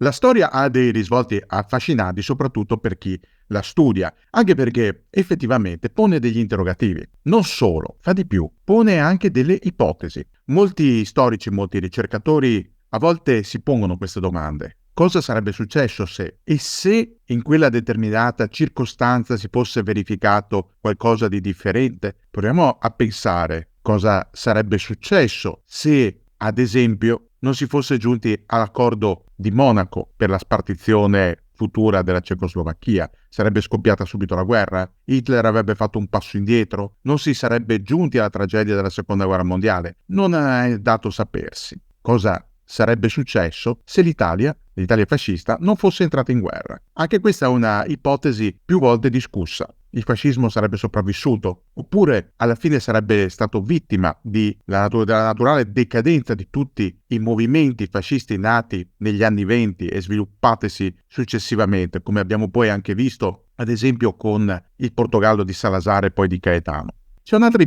La storia ha dei risvolti affascinanti soprattutto per chi la studia, anche perché effettivamente pone degli interrogativi. Non solo, fa di più, pone anche delle ipotesi. Molti storici, molti ricercatori a volte si pongono queste domande. Cosa sarebbe successo se? E se in quella determinata circostanza si fosse verificato qualcosa di differente? Proviamo a pensare cosa sarebbe successo se, ad esempio, non si fosse giunti all'accordo di Monaco per la spartizione futura della Cecoslovacchia. Sarebbe scoppiata subito la guerra? Hitler avrebbe fatto un passo indietro? Non si sarebbe giunti alla tragedia della Seconda Guerra Mondiale? Non è dato sapersi. Cosa sarebbe successo se l'Italia fascista, non fosse entrata in guerra? Anche questa è una ipotesi più volte discussa. Il fascismo sarebbe sopravvissuto, oppure alla fine sarebbe stato vittima della naturale decadenza di tutti i movimenti fascisti nati negli anni *20* e sviluppatisi successivamente, come abbiamo poi anche visto, ad esempio, con il Portogallo di Salazar e poi di Caetano. C'è un'altra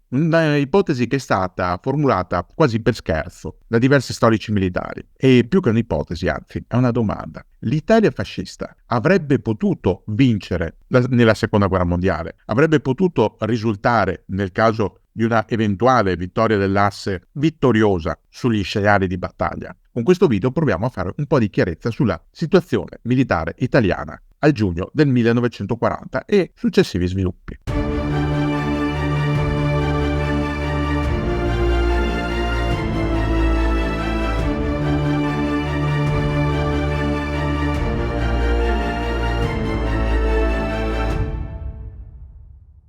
un'ipotesi che è stata formulata quasi per scherzo da diversi storici militari, e più che un'ipotesi, anzi, è una domanda. L'Italia fascista avrebbe potuto vincere nella Seconda Guerra Mondiale? Avrebbe potuto risultare, nel caso di una eventuale vittoria dell'asse, vittoriosa sugli scenari di battaglia? Con questo video proviamo a fare un po' di chiarezza sulla situazione militare italiana al giugno del 1940 e successivi sviluppi.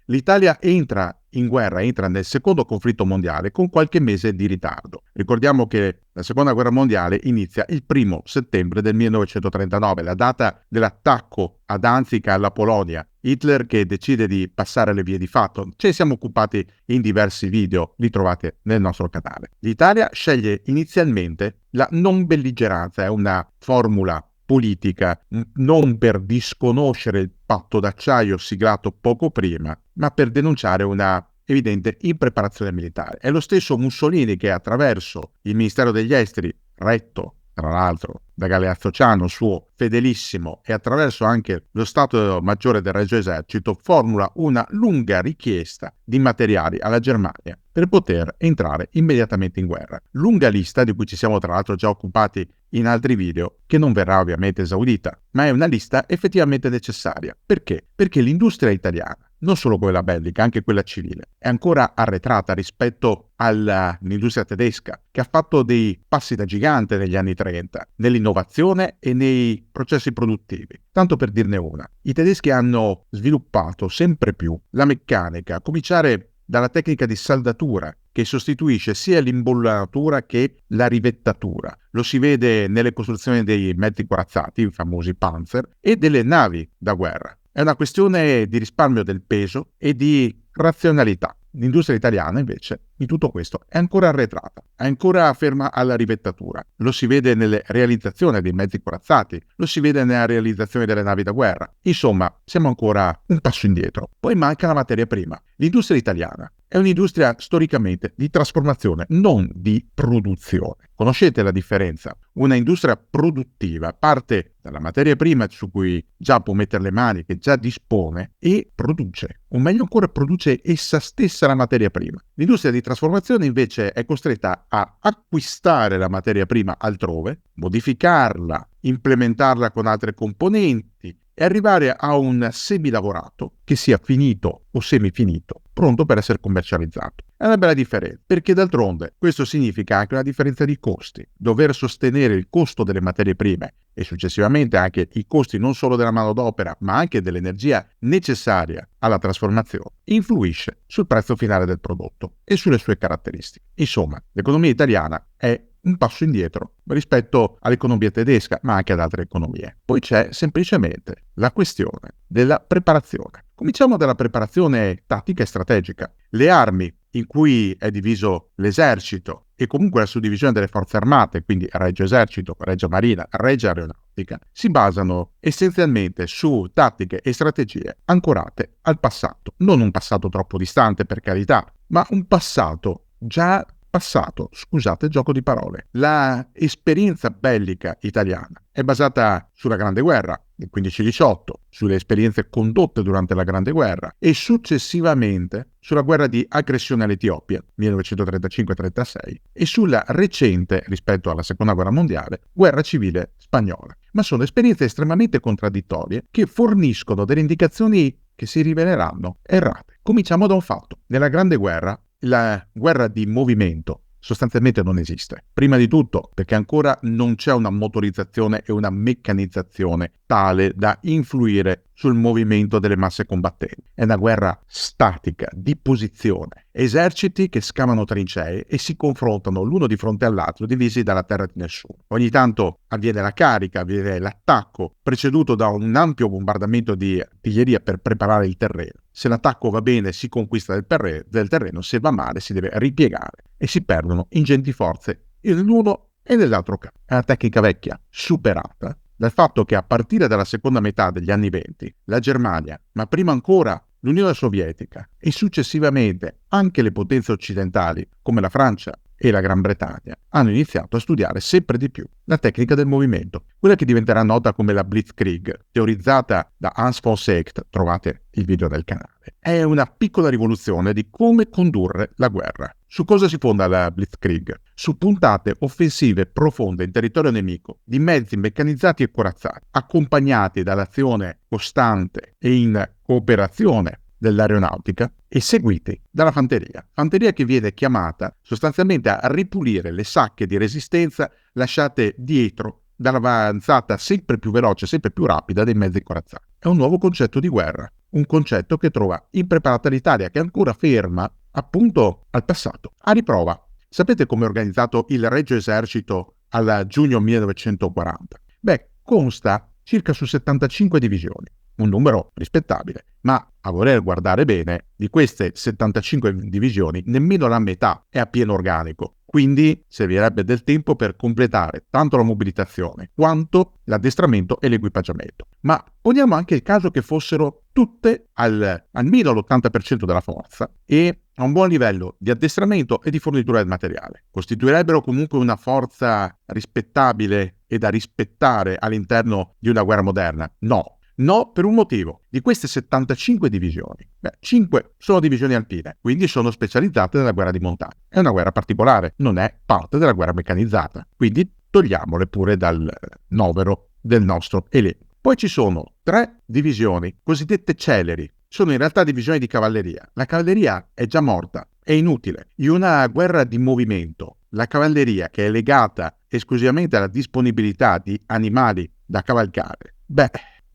L'Italia entra in guerra, entra nel secondo conflitto mondiale con qualche mese di ritardo. Ricordiamo che la seconda guerra mondiale inizia il 1 settembre del 1939, la data dell'attacco a Danzig alla Polonia. Hitler che decide di passare le vie di fatto. Ce ne siamo occupati in diversi video, li trovate nel nostro canale. L'Italia sceglie inizialmente la non belligeranza, è una formula politica, non per disconoscere il patto d'acciaio siglato poco prima, ma per denunciare una evidente impreparazione militare. È lo stesso Mussolini che attraverso il Ministero degli Esteri, retto tra l'altro da Galeazzo Ciano, suo fedelissimo, e attraverso anche lo Stato Maggiore del Regio Esercito, formula una lunga richiesta di materiali alla Germania per poter entrare immediatamente in guerra. Lunga lista di cui ci siamo tra l'altro già occupati in altri video, che non verrà ovviamente esaudita, ma è una lista effettivamente necessaria. Perché? Perché l'industria italiana, non solo quella bellica, anche quella civile, è ancora arretrata rispetto all'industria tedesca, che ha fatto dei passi da gigante negli anni 30, nell'innovazione e nei processi produttivi. Tanto per dirne una, i tedeschi hanno sviluppato sempre più la meccanica, a cominciare dalla tecnica di saldatura, che sostituisce sia l'imbollatura che la rivettatura. Lo si vede nelle costruzioni dei mezzi corazzati, i famosi Panzer, e delle navi da guerra. È una questione di risparmio del peso e di razionalità. L'industria italiana, invece, di tutto questo è ancora arretrata, è ancora ferma alla rivettatura. Lo si vede nelle realizzazioni dei mezzi corazzati, lo si vede nella realizzazione delle navi da guerra. Insomma, siamo ancora un passo indietro. Poi manca la materia prima. L'industria italiana è un'industria storicamente di trasformazione, non di produzione. Conoscete la differenza? Una industria produttiva parte dalla materia prima su cui già può mettere le mani, che già dispone, e produce. O meglio ancora, produce essa stessa la materia prima. L'industria di trasformazione invece è costretta a acquistare la materia prima altrove, modificarla, implementarla con altre componenti e arrivare a un semilavorato che sia finito o semifinito, pronto per essere commercializzato. È una bella differenza, perché d'altronde questo significa anche una differenza di costi. Dover sostenere il costo delle materie prime e successivamente anche i costi non solo della manodopera, ma anche dell'energia necessaria alla trasformazione, influisce sul prezzo finale del prodotto e sulle sue caratteristiche. Insomma, l'economia italiana è un passo indietro rispetto all'economia tedesca, ma anche ad altre economie. Poi c'è semplicemente la questione della preparazione. Cominciamo dalla preparazione tattica e strategica. Le armi in cui è diviso l'esercito e comunque la suddivisione delle forze armate, quindi Regio Esercito, Regia Marina, Regia Aeronautica, si basano essenzialmente su tattiche e strategie ancorate al passato. Non un passato troppo distante, per carità, ma un passato già passato, scusate il gioco di parole. La esperienza bellica italiana è basata sulla Grande Guerra, il 15-18, sulle esperienze condotte durante la Grande Guerra e successivamente sulla guerra di aggressione all'Etiopia, 1935-36, e sulla recente, rispetto alla Seconda Guerra Mondiale, guerra civile spagnola. Ma sono esperienze estremamente contraddittorie che forniscono delle indicazioni che si riveleranno errate. Cominciamo da un fatto. Nella Grande Guerra, la guerra di movimento sostanzialmente non esiste. Prima di tutto perché ancora non c'è una motorizzazione e una meccanizzazione tale da influire sul movimento delle masse combattenti. È una guerra statica, di posizione. Eserciti che scavano trincee e si confrontano l'uno di fronte all'altro, divisi dalla terra di nessuno. Ogni tanto avviene la carica, avviene l'attacco, preceduto da un ampio bombardamento di artiglieria per preparare il terreno. Se l'attacco va bene si conquista del terreno, se va male si deve ripiegare e si perdono ingenti forze nell'uno e nell'altro campo. È una tecnica vecchia, superata dal fatto che a partire dalla seconda metà degli anni 20 la Germania, ma prima ancora l'Unione Sovietica e successivamente anche le potenze occidentali come la Francia e la Gran Bretagna hanno iniziato a studiare sempre di più la tecnica del movimento, quella che diventerà nota come la Blitzkrieg, teorizzata da Hans von Seeckt, trovate il video nel canale. È una piccola rivoluzione di come condurre la guerra. Su cosa si fonda la Blitzkrieg? Su puntate offensive profonde in territorio nemico di mezzi meccanizzati e corazzati, accompagnati dall'azione costante e in cooperazione dell'aeronautica e seguiti dalla fanteria che viene chiamata sostanzialmente a ripulire le sacche di resistenza lasciate dietro dall'avanzata sempre più veloce, sempre più rapida dei mezzi corazzati. È un nuovo concetto di guerra, un concetto che trova impreparata l'Italia, che è ancora ferma appunto al passato. A riprova, sapete come è organizzato il Regio Esercito al giugno 1940? Consta circa su 75 divisioni, un numero rispettabile, ma a voler guardare bene, di queste 75 divisioni nemmeno la metà è a pieno organico, quindi servirebbe del tempo per completare tanto la mobilitazione quanto l'addestramento e l'equipaggiamento. Ma poniamo anche il caso che fossero tutte almeno l'80% della forza e a un buon livello di addestramento e di fornitura del materiale. Costituirebbero comunque una forza rispettabile e da rispettare all'interno di una guerra moderna? No, per un motivo. Di queste 75 divisioni, 5 sono divisioni alpine, quindi sono specializzate nella guerra di montagna. È una guerra particolare, non è parte della guerra meccanizzata, quindi togliamole pure dal novero del nostro elenco. Poi ci sono 3 divisioni cosiddette celeri, sono in realtà divisioni di cavalleria. La cavalleria è già morta, è inutile. In una guerra di movimento, la cavalleria che è legata esclusivamente alla disponibilità di animali da cavalcare,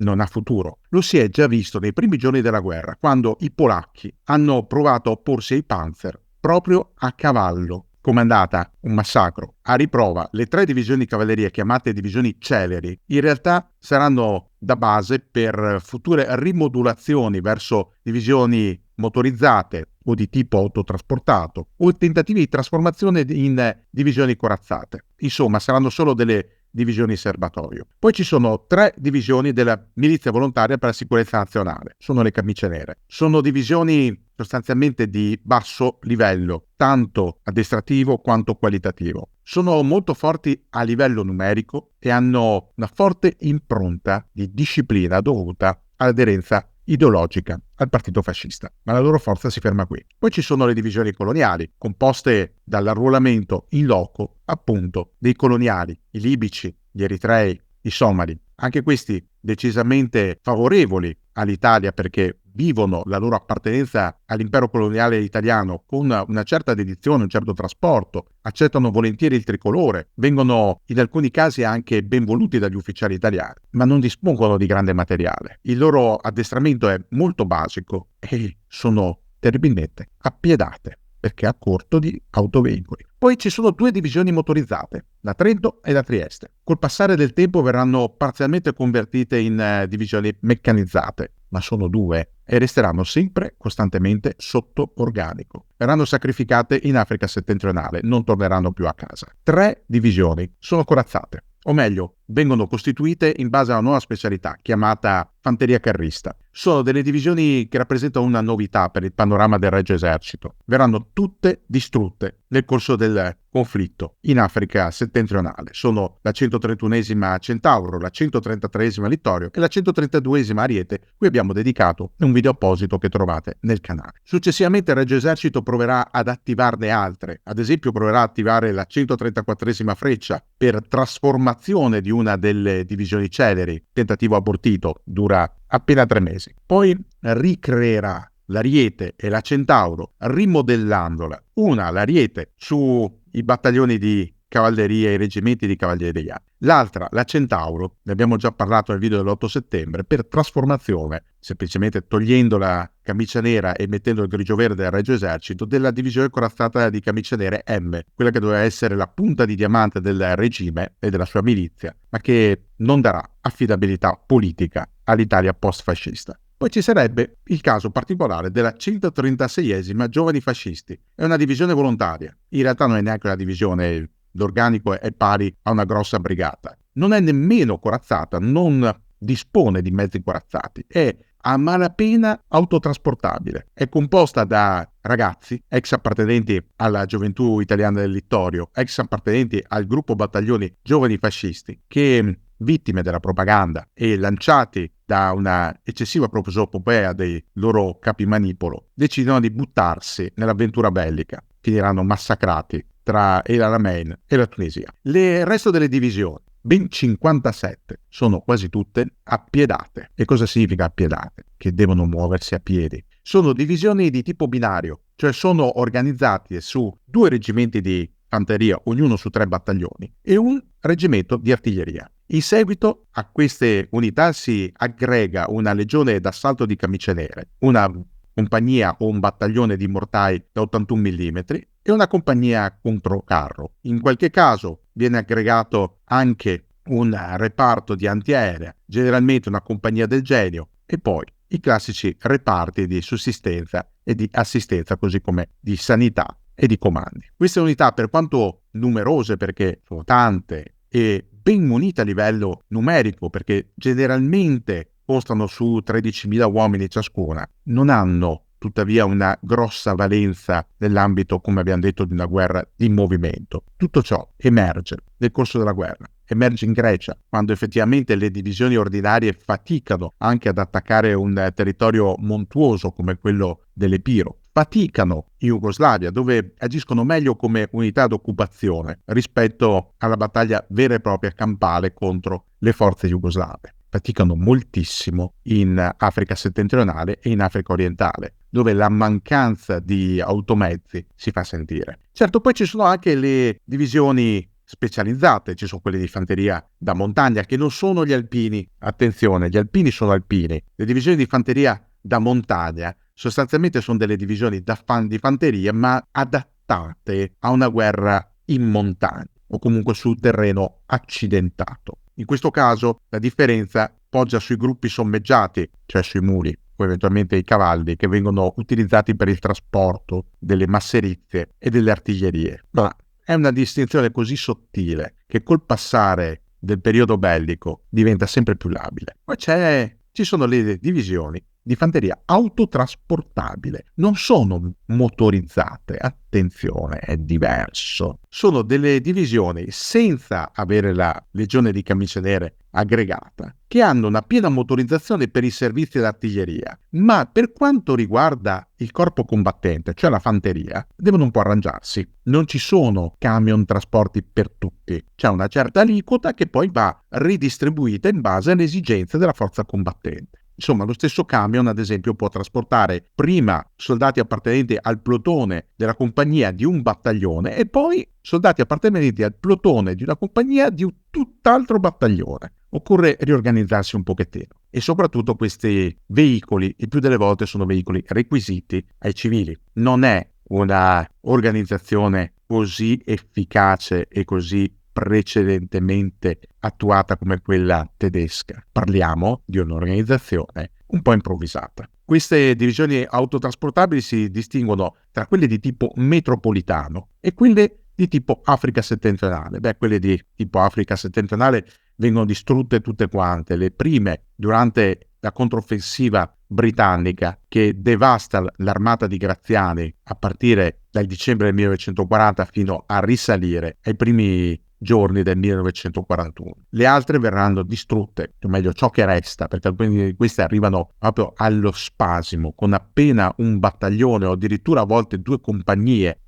non ha futuro. Lo si è già visto nei primi giorni della guerra, quando i polacchi hanno provato a opporsi ai Panzer proprio a cavallo. Come è andata? Un massacro. A riprova, le 3 divisioni di cavalleria chiamate divisioni celeri in realtà saranno da base per future rimodulazioni verso divisioni motorizzate o di tipo autotrasportato o tentativi di trasformazione in divisioni corazzate. Insomma, saranno solo delle divisioni serbatoio. Poi ci sono 3 divisioni della milizia volontaria per la sicurezza nazionale, sono le camicie nere. Sono divisioni sostanzialmente di basso livello, tanto addestrativo quanto qualitativo. Sono molto forti a livello numerico e hanno una forte impronta di disciplina dovuta all'aderenza ideologica al partito fascista, ma la loro forza si ferma qui. Poi ci sono le divisioni coloniali, composte dall'arruolamento in loco, appunto, dei coloniali, i libici, gli eritrei, i somali. Anche questi decisamente favorevoli all'Italia perché vivono la loro appartenenza all'impero coloniale italiano con una certa dedizione, un certo trasporto, accettano volentieri il tricolore, vengono in alcuni casi anche ben voluti dagli ufficiali italiani, ma non dispongono di grande materiale. Il loro addestramento è molto basico e sono terribilmente appiedate perché a corto di autoveicoli. Poi ci sono 2 divisioni motorizzate, la Trento e la Trieste. Col passare del tempo verranno parzialmente convertite in divisioni meccanizzate, ma sono 2 e resteranno sempre costantemente sotto organico. Verranno sacrificate in Africa settentrionale, non torneranno più a casa. 3 divisioni sono corazzate. o meglio, vengono costituite in base a una nuova specialità chiamata fanteria carrista. Sono delle divisioni che rappresentano una novità per il panorama del Regio Esercito. Verranno tutte distrutte nel corso del conflitto in Africa settentrionale. Sono la 131esima Centauro, la 133esima Littorio e la 132esima Ariete, cui abbiamo dedicato un video apposito che trovate nel canale. Successivamente il Regio Esercito proverà ad attivarne altre, ad esempio proverà ad attivare la 134esima Freccia per trasformazione di una delle divisioni Celeri, tentativo abortito, dura appena 3 mesi. Poi ricreerà l'Ariete e la Centauro rimodellandola, una l'Ariete sui battaglioni di cavalleria e i reggimenti di cavalleria, l'altra la Centauro, ne abbiamo già parlato nel video dell'8 settembre, per trasformazione, semplicemente togliendo la camicia nera e mettendo il grigio verde al Regio Esercito, della divisione corazzata di camicie nere M, quella che doveva essere la punta di diamante del regime e della sua milizia, ma che non darà affidabilità politica all'Italia post-fascista. Poi ci sarebbe il caso particolare della 136esima Giovani Fascisti. È una divisione volontaria. In realtà non è neanche una divisione, l'organico è pari a una grossa brigata. Non è nemmeno corazzata, non dispone di mezzi corazzati. È a malapena autotrasportabile. È composta da ragazzi, ex appartenenti alla gioventù italiana del Littorio, ex appartenenti al gruppo battaglioni Giovani Fascisti, che vittime della propaganda e lanciati da una eccessiva prosopopea dei loro capi manipolo, decidono di buttarsi nell'avventura bellica. Finiranno massacrati tra El Alamein e la Tunisia. Il resto delle divisioni, ben 57, sono quasi tutte appiedate. E cosa significa appiedate? Che devono muoversi a piedi. Sono divisioni di tipo binario, cioè sono organizzati su 2 reggimenti di fanteria, ognuno su 3 battaglioni, e un reggimento di artiglieria. In seguito a queste unità si aggrega una legione d'assalto di camicie nere, una compagnia o un battaglione di mortai da 81 mm e una compagnia controcarro. In qualche caso viene aggregato anche un reparto di antiaerea, generalmente una compagnia del genio, e poi i classici reparti di sussistenza e di assistenza, così come di sanità e di comandi. Queste unità, per quanto numerose, perché sono tante, e ben munite a livello numerico, perché generalmente costano su 13.000 uomini ciascuna, non hanno tuttavia una grossa valenza nell'ambito, come abbiamo detto, di una guerra di movimento. Tutto ciò emerge nel corso della guerra. Emerge in Grecia, quando effettivamente le divisioni ordinarie faticano anche ad attaccare un territorio montuoso come quello dell'Epiro. Faticano in Jugoslavia, dove agiscono meglio come unità d'occupazione rispetto alla battaglia vera e propria campale contro le forze jugoslave. Faticano moltissimo in Africa settentrionale e in Africa orientale, dove la mancanza di automezzi si fa sentire. Certo, poi ci sono anche le divisioni specializzate, ci sono quelle di fanteria da montagna che non sono gli alpini. Attenzione, gli alpini sono alpini. Le divisioni di fanteria da montagna sostanzialmente sono delle divisioni di fanteria ma adattate a una guerra in montagna o comunque sul terreno accidentato. In questo caso la differenza poggia sui gruppi sommeggiati, cioè sui muli, o eventualmente i cavalli che vengono utilizzati per il trasporto delle masserizie e delle artiglierie. Ma è una distinzione così sottile che col passare del periodo bellico diventa sempre più labile. Poi ci sono le divisioni di fanteria autotrasportabile, non sono motorizzate, attenzione, è diverso. Sono delle divisioni senza avere la legione di camicie nere aggregata, che hanno una piena motorizzazione per i servizi d'artiglieria, ma per quanto riguarda il corpo combattente, cioè la fanteria, devono un po' arrangiarsi. Non ci sono camion trasporti per tutti, c'è una certa aliquota che poi va ridistribuita in base alle esigenze della forza combattente. Insomma, lo stesso camion, ad esempio, può trasportare prima soldati appartenenti al plotone della compagnia di un battaglione e poi soldati appartenenti al plotone di una compagnia di un tutt'altro battaglione. Occorre riorganizzarsi un pochettino. E soprattutto questi veicoli, il più delle volte sono veicoli requisiti ai civili. Non è una organizzazione così efficace e così precedentemente attuata come quella tedesca. Parliamo di un'organizzazione un po' improvvisata. Queste divisioni autotrasportabili si distinguono tra quelle di tipo metropolitano e quelle di tipo Africa settentrionale. Quelle di tipo Africa settentrionale vengono distrutte tutte quante. Le prime durante la controffensiva britannica che devasta l'armata di Graziani a partire dal dicembre del 1940 fino a risalire ai primi giorni del 1941. Le altre verranno distrutte, o meglio ciò che resta, perché alcune di queste arrivano proprio allo spasimo, con appena un battaglione o addirittura a volte 2 compagnie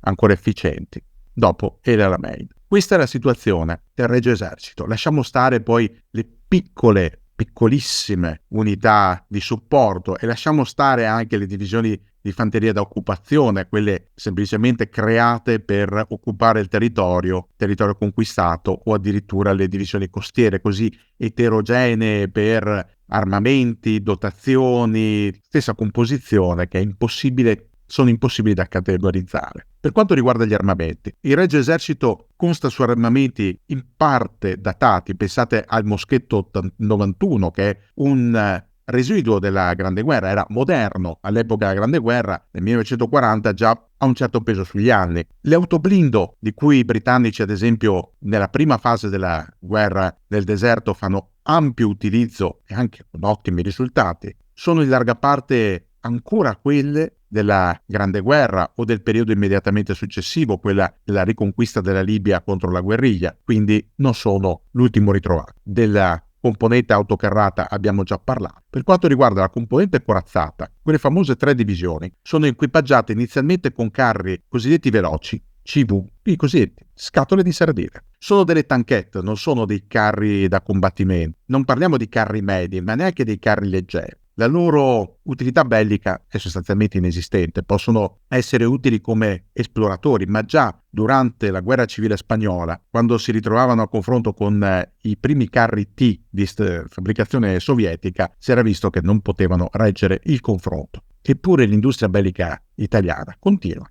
ancora efficienti. Dopo era la Maid. Questa è la situazione del Regio Esercito. Lasciamo stare poi le piccolissime unità di supporto e lasciamo stare anche le divisioni di fanteria da occupazione, quelle semplicemente create per occupare il territorio conquistato, o addirittura le divisioni costiere così eterogenee per armamenti, dotazioni, stessa composizione che sono impossibili da categorizzare. Per quanto riguarda gli armamenti, il Regio Esercito consta su armamenti in parte datati. Pensate al moschetto 91, che è un residuo della Grande Guerra, era moderno all'epoca della Grande Guerra, nel 1940 già ha un certo peso sugli anni. Le autoblindo, di cui i britannici ad esempio nella prima fase della guerra del deserto fanno ampio utilizzo e anche con ottimi risultati, sono in larga parte ancora quelle della Grande Guerra o del periodo immediatamente successivo, quella della riconquista della Libia contro la guerriglia, quindi non sono l'ultimo ritrovato. Della componente autocarrata abbiamo già parlato. Per quanto riguarda la componente corazzata, quelle famose 3 divisioni sono equipaggiate inizialmente con carri cosiddetti veloci, CV, i cosiddetti scatole di sardine. Sono delle tanchette, non sono dei carri da combattimento. Non parliamo di carri medi, ma neanche dei carri leggeri. La loro utilità bellica è sostanzialmente inesistente. Possono essere utili come esploratori, ma già durante la guerra civile spagnola, quando si ritrovavano a confronto con i primi carri T di fabbricazione sovietica, si era visto che non potevano reggere il confronto. Eppure l'industria bellica italiana continua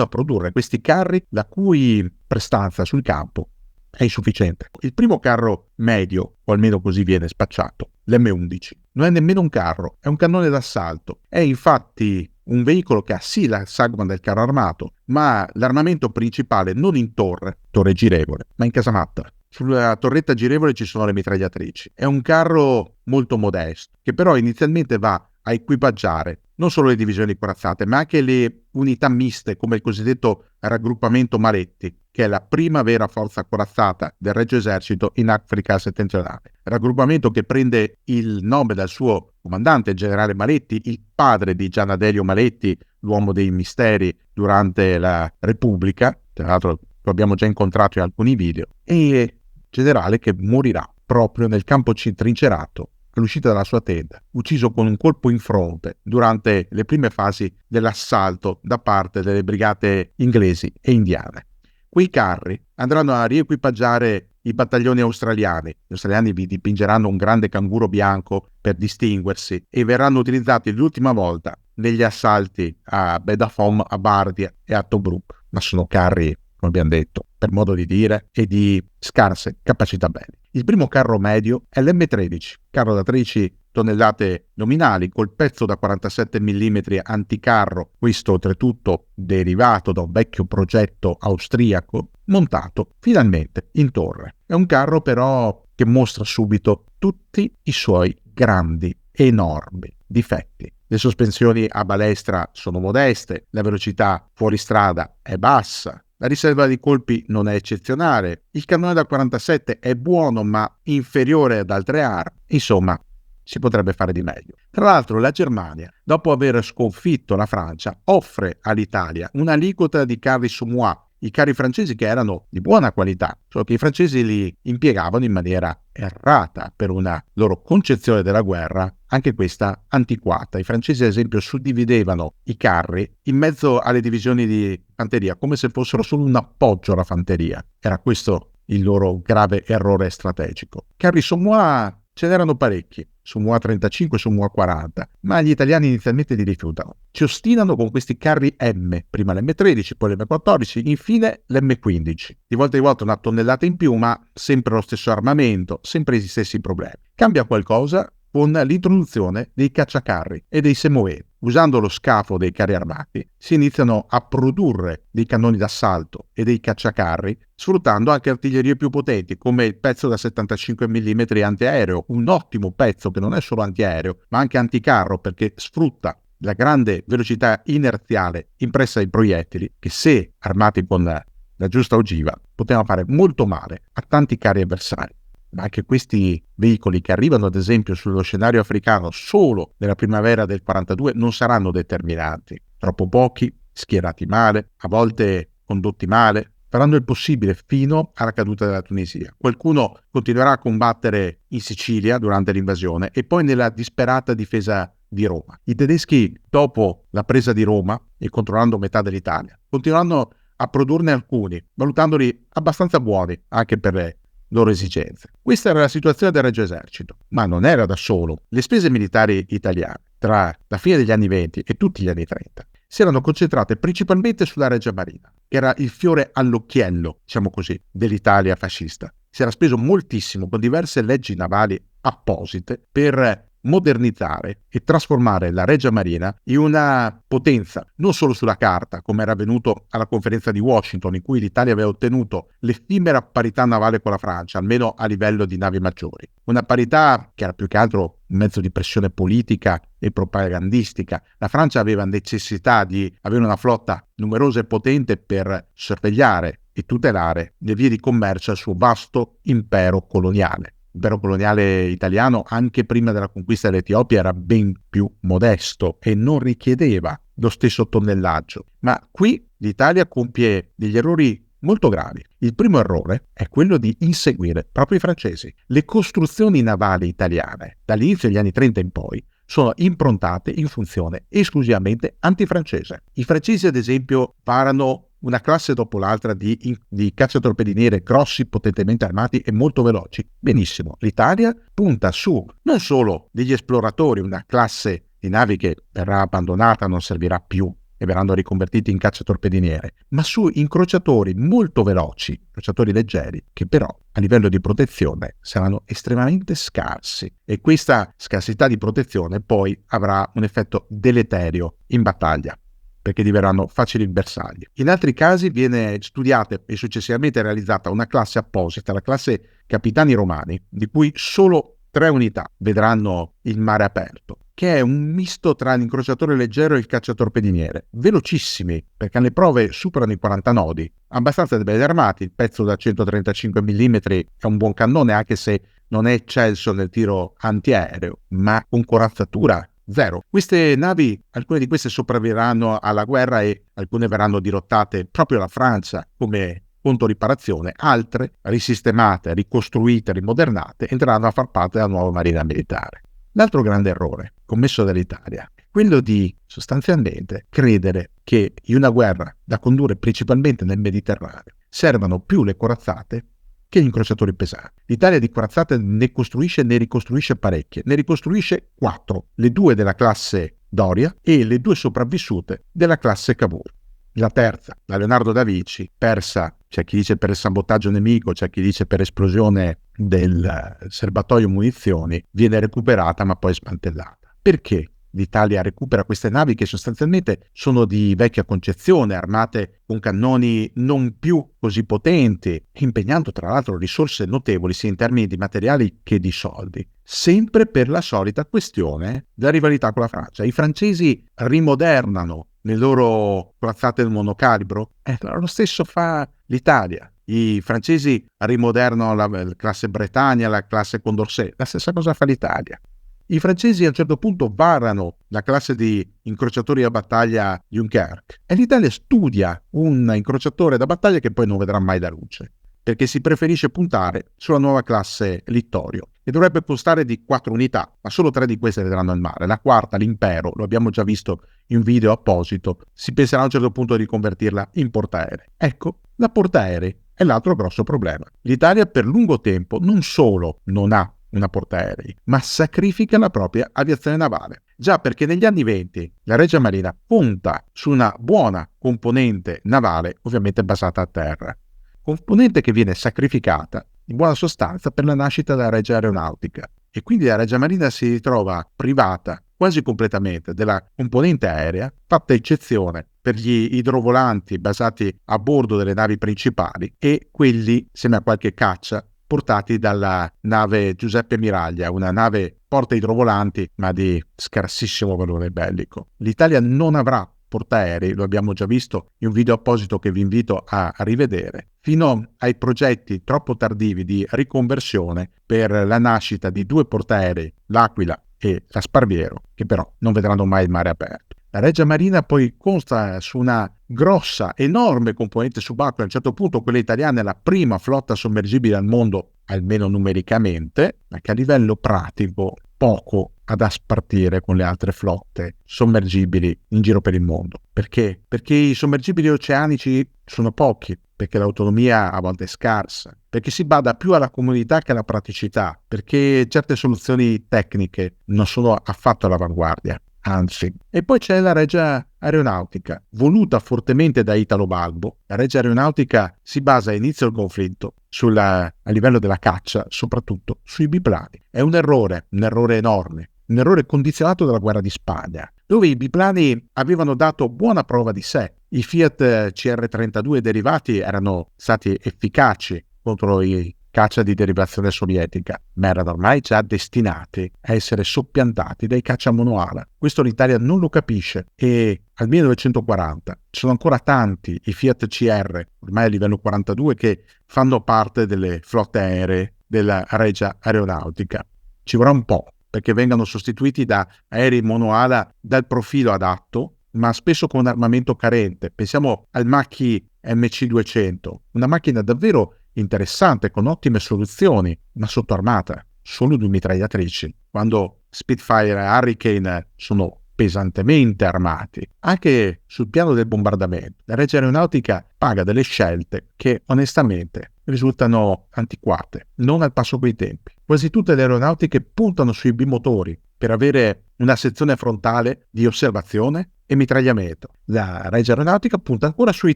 a produrre questi carri, la cui prestanza sul campo è insufficiente. Il primo carro medio, o almeno così viene spacciato, l'M11, non è nemmeno un carro, è un cannone d'assalto. È infatti un veicolo che ha sì la sagoma del carro armato, ma l'armamento principale non in torre girevole, ma in casamatta. Sulla torretta girevole ci sono le mitragliatrici. È un carro molto modesto, che però inizialmente va a equipaggiare non solo le divisioni corazzate, ma anche le unità miste, come il cosiddetto raggruppamento Maletti, che è la prima vera forza corazzata del Regio Esercito in Africa settentrionale. Raggruppamento che prende il nome dal suo comandante, il generale Maletti, il padre di Gian Adelio Maletti, l'uomo dei misteri durante la Repubblica, tra l'altro lo abbiamo già incontrato in alcuni video, e generale che morirà proprio nel campo trincerato all'uscita dalla sua tenda, ucciso con un colpo in fronte durante le prime fasi dell'assalto da parte delle brigate inglesi e indiane. Quei carri andranno a riequipaggiare i battaglioni australiani. Gli australiani vi dipingeranno un grande canguro bianco per distinguersi e verranno utilizzati l'ultima volta negli assalti a Bedafom, a Bardia e a Tobruk, ma sono carri, come abbiamo detto, per modo di dire, e di scarse capacità belliche. Il primo carro medio è l'M13, carro da 13 tonnellate nominali, col pezzo da 47 mm anticarro, questo oltretutto derivato da un vecchio progetto austriaco, montato finalmente in torre. È un carro però che mostra subito tutti i suoi grandi, enormi difetti. Le sospensioni a balestra sono modeste, la velocità fuori strada è bassa, la riserva di colpi non è eccezionale, il cannone da 47 è buono ma inferiore ad altre armi, insomma si potrebbe fare di meglio. Tra l'altro la Germania, dopo aver sconfitto la Francia, offre all'Italia un'aliquota di carri Somois, i carri francesi che erano di buona qualità, solo che i francesi li impiegavano in maniera errata per una loro concezione della guerra, anche questa antiquata. I francesi ad esempio suddividevano i carri in mezzo alle divisioni di fanteria come se fossero solo un appoggio alla fanteria. Era questo il loro grave errore strategico. Carri Somois ce n'erano parecchi, Somois 35 e Somois 40, ma gli italiani inizialmente li rifiutano. Ci ostinano con questi carri M, prima l'M13, poi l'M14, infine l'M15. Di volta in volta una tonnellata in più, ma sempre lo stesso armamento, sempre gli stessi problemi. Cambia qualcosa con l'introduzione dei cacciacarri e dei semoventi. Usando lo scafo dei carri armati si iniziano a produrre dei cannoni d'assalto e dei cacciacarri, sfruttando anche artiglierie più potenti come il pezzo da 75 mm antiaereo, un ottimo pezzo che non è solo antiaereo ma anche anticarro, perché sfrutta la grande velocità inerziale impressa ai proiettili che, se armati con la giusta ogiva, potevano fare molto male a tanti carri avversari. Ma anche questi veicoli, che arrivano ad esempio sullo scenario africano solo nella primavera del 42, non saranno determinanti. Troppo pochi, schierati male, a volte condotti male, faranno il possibile fino alla caduta della Tunisia. Qualcuno continuerà a combattere in Sicilia durante l'invasione e poi nella disperata difesa di Roma. I tedeschi, dopo la presa di Roma e controllando metà dell'Italia, continueranno a produrne alcuni, valutandoli abbastanza buoni anche per le loro esigenze. Questa era la situazione del Regio Esercito, ma non era da solo. Le spese militari italiane tra la fine degli anni 20 e tutti gli anni 30 si erano concentrate principalmente sulla Regia Marina, che era il fiore all'occhiello, diciamo così, dell'Italia fascista. Si era speso moltissimo con diverse leggi navali apposite per modernizzare e trasformare la Regia Marina in una potenza, non solo sulla carta, come era avvenuto alla conferenza di Washington, in cui l'Italia aveva ottenuto l'effimera parità navale con la Francia, almeno a livello di navi maggiori. Una parità che era più che altro un mezzo di pressione politica e propagandistica. La Francia aveva necessità di avere una flotta numerosa e potente per sorvegliare e tutelare le vie di commercio al suo vasto impero coloniale. L'impero coloniale italiano, anche prima della conquista dell'Etiopia, era ben più modesto e non richiedeva lo stesso tonnellaggio. Ma qui l'Italia compie degli errori molto gravi. Il primo errore è quello di inseguire proprio i francesi. Le costruzioni navali italiane, dall'inizio degli anni 30 in poi, sono improntate in funzione esclusivamente antifrancese. I francesi, ad esempio, varano una classe dopo l'altra di cacciatorpediniere grossi, potentemente armati e molto veloci. Benissimo, l'Italia punta su non solo degli esploratori, una classe di navi che verrà abbandonata, non servirà più e verranno riconvertiti in cacciatorpediniere, ma su incrociatori molto veloci, incrociatori leggeri, che però a livello di protezione saranno estremamente scarsi, e questa scarsità di protezione poi avrà un effetto deleterio in battaglia, perché diverranno facili bersagli. In altri casi viene studiata e successivamente realizzata una classe apposita, la classe Capitani Romani, di cui solo 3 unità vedranno il mare aperto, che è un misto tra l'incrociatore leggero e il cacciatorpediniere, velocissimi, perché alle prove superano i 40 nodi, abbastanza ben armati. Il pezzo da 135 mm è un buon cannone, anche se non è eccelso nel tiro antiaereo, ma con corazzatura zero. Queste navi, alcune di queste sopravviveranno alla guerra e alcune verranno dirottate proprio alla Francia come conto riparazione, altre risistemate, ricostruite, rimodernate, entreranno a far parte della nuova marina militare. L'altro grande errore commesso dall'Italia è quello di sostanzialmente credere che in una guerra da condurre principalmente nel Mediterraneo servano più le corazzate che gli incrociatori pesanti. L'Italia di corazzate ne costruisce e ne ricostruisce parecchie. Ne ricostruisce 4, le 2 della classe Doria e le 2 sopravvissute della classe Cavour. La terza, la Leonardo da Vinci, persa, c'è chi dice per il sabotaggio nemico, c'è chi dice per esplosione del serbatoio munizioni, viene recuperata ma poi smantellata. Perché l'Italia recupera queste navi che sostanzialmente sono di vecchia concezione, armate con cannoni non più così potenti, impegnando tra l'altro risorse notevoli sia in termini di materiali che di soldi? Sempre per la solita questione della rivalità con la Francia. I francesi rimodernano le loro corazzate del monocalibro, lo stesso fa l'Italia. I francesi rimodernano la classe Britannia, la classe Condorcet, la stessa cosa fa l'Italia. I francesi a un certo punto varano la classe di incrociatori da battaglia Dunkerque e l'Italia studia un incrociatore da battaglia che poi non vedrà mai la luce, perché si preferisce puntare sulla nuova classe Littorio, che dovrebbe costare di 4 unità, ma solo 3 di queste vedranno il mare. La quarta, l'Impero, lo abbiamo già visto in un video apposito, si penserà a un certo punto di convertirla in portaerei. Ecco, la portaerei è l'altro grosso problema. L'Italia per lungo tempo non solo non ha una portaerei, ma sacrifica la propria aviazione navale. Già perché negli anni 20 la Regia Marina punta su una buona componente navale, ovviamente basata a terra. Componente che viene sacrificata in buona sostanza per la nascita della Regia Aeronautica e quindi la Regia Marina si ritrova privata quasi completamente della componente aerea, fatta eccezione per gli idrovolanti basati a bordo delle navi principali e quelli, insieme a qualche caccia, portati dalla nave Giuseppe Miraglia, una nave porta idrovolanti ma di scarsissimo valore bellico. L'Italia non avrà portaerei, lo abbiamo già visto in un video apposito che vi invito a rivedere, fino ai progetti troppo tardivi di riconversione per la nascita di 2 portaerei, l'Aquila e la Sparviero, che però non vedranno mai il mare aperto. La Regia Marina poi consta su una grossa, enorme componente subacquea, a un certo punto quella italiana è la prima flotta sommergibile al mondo, almeno numericamente, ma che a livello pratico poco ha da spartire con le altre flotte sommergibili in giro per il mondo. Perché? Perché i sommergibili oceanici sono pochi, perché l'autonomia a volte è scarsa, perché si bada più alla comodità che alla praticità, perché certe soluzioni tecniche non sono affatto all'avanguardia. Anzi. E poi c'è la Regia Aeronautica, voluta fortemente da Italo Balbo. La Regia Aeronautica si basa a inizio del conflitto a livello della caccia, soprattutto sui biplani. È un errore enorme, un errore condizionato dalla guerra di Spagna, dove i biplani avevano dato buona prova di sé. I Fiat CR-32 derivati erano stati efficaci contro i caccia di derivazione sovietica, ma erano ormai già destinati a essere soppiantati dai caccia monoala. Questo l'Italia non lo capisce e al 1940 ci sono ancora tanti i Fiat CR, ormai a livello 42, che fanno parte delle flotte aeree della Regia Aeronautica. Ci vorrà un po' perché vengano sostituiti da aerei monoala dal profilo adatto, ma spesso con un armamento carente. Pensiamo al Macchi MC200, una macchina davvero interessante, con ottime soluzioni, ma sotto armata, solo 2 mitragliatrici, quando Spitfire e Hurricane sono pesantemente armati. Anche sul piano del bombardamento, la Regia Aeronautica paga delle scelte che onestamente risultano antiquate, non al passo coi tempi. Quasi tutte le aeronautiche puntano sui bimotori per avere una sezione frontale di osservazione e mitragliamento. La Regia Aeronautica punta ancora sui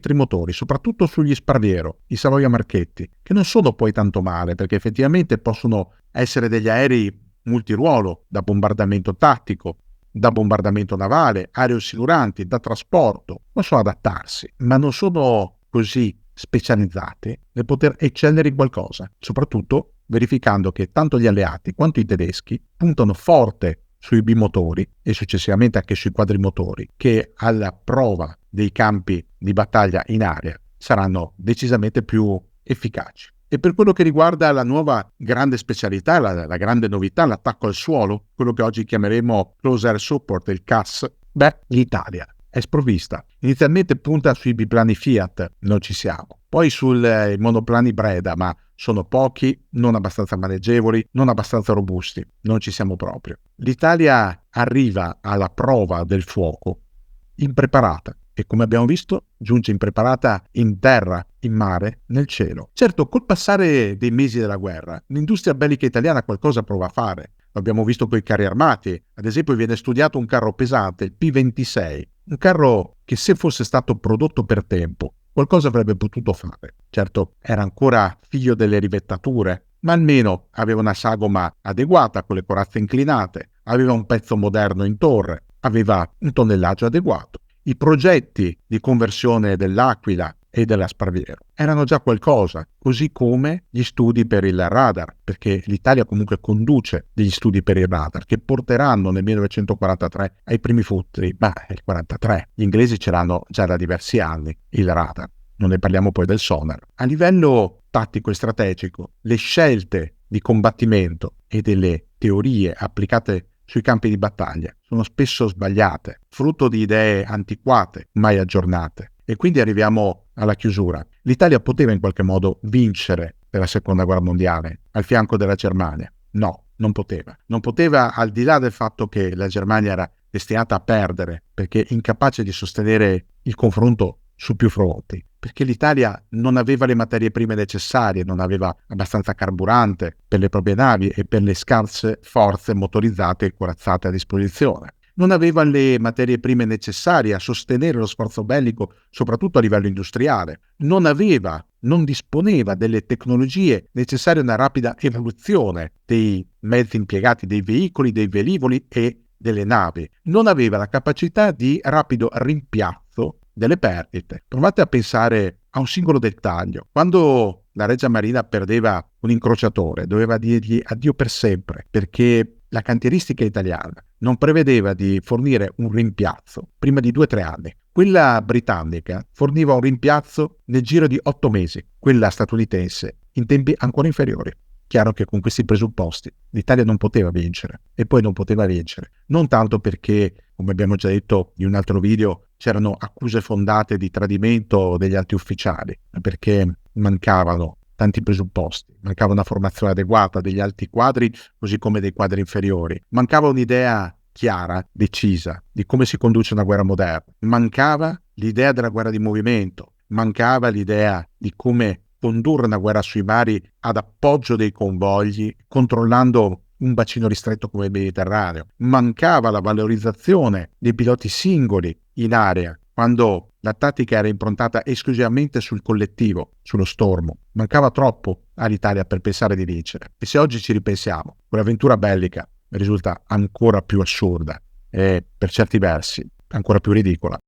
trimotori, soprattutto sugli Sparviero, i Savoia Marchetti, che non sono poi tanto male perché effettivamente possono essere degli aerei multiruolo, da bombardamento tattico, da bombardamento navale, aerosiluranti, da trasporto, possono adattarsi, ma non sono così specializzati nel poter eccellere in qualcosa, soprattutto verificando che tanto gli alleati quanto i tedeschi puntano forte sui bimotori e successivamente anche sui quadrimotori, che alla prova dei campi di battaglia in aria saranno decisamente più efficaci. E per quello che riguarda la nuova grande specialità, la grande novità, l'attacco al suolo, quello che oggi chiameremo Close Air Support, il CAS, l'Italia è sprovvista. Inizialmente punta sui biplani Fiat, non ci siamo. Poi sui monoplani Breda, ma sono pochi, non abbastanza maneggevoli, non abbastanza robusti, non ci siamo proprio. L'Italia arriva alla prova del fuoco impreparata e, come abbiamo visto, giunge impreparata in terra, in mare, nel cielo. Certo, col passare dei mesi della guerra, l'industria bellica italiana qualcosa prova a fare. Lo abbiamo visto con i carri armati. Ad esempio viene studiato un carro pesante, il P26, un carro che, se fosse stato prodotto per tempo, qualcosa avrebbe potuto fare. Certo, era ancora figlio delle rivettature, ma almeno aveva una sagoma adeguata con le corazze inclinate, aveva un pezzo moderno in torre, aveva un tonnellaggio adeguato. I progetti di conversione dell'Aquila e della Sparviero erano già qualcosa, così come gli studi per il radar, perché l'Italia comunque conduce degli studi per il radar che porteranno nel 1943 ai primi frutti, ma nel 1943 gli inglesi ce l'hanno già da diversi anni il radar, non ne parliamo poi del sonar. A livello tattico e strategico, le scelte di combattimento e delle teorie applicate sui campi di battaglia sono spesso sbagliate, frutto di idee antiquate, mai aggiornate. E quindi arriviamo alla chiusura. L'Italia poteva in qualche modo vincere nella Seconda Guerra Mondiale al fianco della Germania? No, non poteva. Non poteva, al di là del fatto che la Germania era destinata a perdere, perché incapace di sostenere il confronto su più fronti, perché l'Italia non aveva le materie prime necessarie, non aveva abbastanza carburante per le proprie navi e per le scarse forze motorizzate e corazzate a disposizione. non aveva le materie prime necessarie a sostenere lo sforzo bellico, soprattutto a livello industriale, non disponeva delle tecnologie necessarie a una rapida evoluzione dei mezzi impiegati, dei veicoli, dei velivoli e delle navi, non aveva la capacità di rapido rimpiazzo delle perdite. Provate a pensare a un singolo dettaglio. Quando la Regia Marina perdeva un incrociatore, doveva dirgli addio per sempre, perché la cantieristica italiana non prevedeva di fornire un rimpiazzo prima di 2 o 3 anni. Quella britannica forniva un rimpiazzo nel giro di 8 mesi, quella statunitense in tempi ancora inferiori. Chiaro che con questi presupposti l'Italia non poteva vincere, e poi non poteva vincere, non tanto perché, come abbiamo già detto in un altro video, c'erano accuse fondate di tradimento degli alti ufficiali, ma perché mancavano tanti presupposti, mancava una formazione adeguata degli alti quadri così come dei quadri inferiori, mancava un'idea chiara, decisa di come si conduce una guerra moderna, mancava l'idea della guerra di movimento, mancava l'idea di come condurre una guerra sui mari ad appoggio dei convogli, controllando un bacino ristretto come il Mediterraneo. Mancava la valorizzazione dei piloti singoli in area, quando la tattica era improntata esclusivamente sul collettivo, sullo stormo. Mancava troppo all'Italia per pensare di vincere. E se oggi ci ripensiamo, quell'avventura bellica risulta ancora più assurda e, per certi versi, ancora più ridicola.